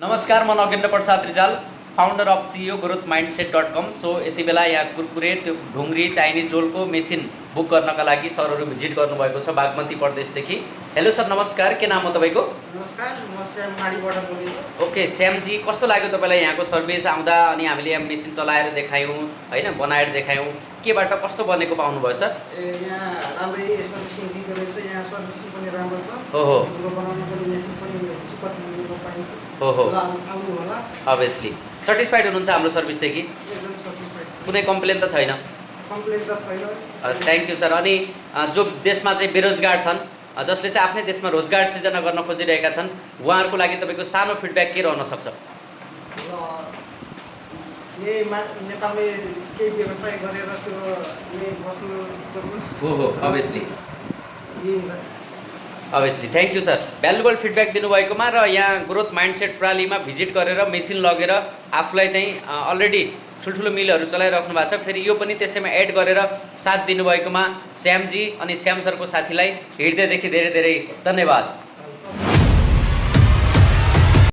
नमस्कार, म Nagendra Prasad Rijal, founder of CEO growth माइन्डसेट.com। सो यति बेला यहाँ कुरकुरे त्यो ढुङ्ग्री चाइनिज रोलको मेसिन बुक गर्नका लागि सरहरू भिजिट गर्नुभएको छ बागमती प्रदेशदेखि। हेलो सर, नमस्कार, के नाम हो तपाईँको? नमस्कार, म श्याम माडीबाट बोलेको। ओके श्यामजी, कस्तो लाग्यो तपाईँलाई यहाँको सर्भिस आउँदा? अनि हामीले यहाँ मेसिन चलाएर देखायौँ होइन, बनाएर देखायौँ, केबाट कस्तो बनेको पाउनुभयो सर? यहाँ राम्रै सर्भिसिङ दिँदो रहेछ, यहाँ सर्भिसिङ पनि राम्रो छ। ओहो, बनाउनु पनि मेसिन पनि सुपर पाइन्छ। ओहो, आउनु होला। अभियसली सेटिस्फाइड हुनुहुन्छ हाम्रो सर्भिसदेखि? एकदम सेटिस्फाइड छ। कुनै कम्प्लेन त छैन? कम्प्लेन त छैन। Thank you sir. अनि जो देशमा चाहिँ बेरोजगार छन्, जसले चाहिँ आफ्नै देशमा रोजगार सिर्जना गर्न खोजिरहेका छन्, उहाँहरूको लागि तपाईँको सानो फिडब्याक के रहन सक्छ? नेपालमै केही व्यवसाय गरेर त्यो बस्नु सक्नुहोस्। ओहो, अभियसली यही हुन्छ। Obviously thank you sir, valuable feedback दिनुभएकोमा र यहाँ ग्रोथ माइन्डसेट प्रालीमा भिजिट गरेर मेसिन लगेर आफूलाई चाहिँ अलरेडी ठुल्ठुलो मिलहरू चलाइराख्नु भएको छ, फेरि यो पनि त्यसैमा एड गरेर साथ दिनुभएकोमा श्यामजी अनि श्याम सरको साथीलाई हृदयदेखि धेरै धेरै धन्यवाद।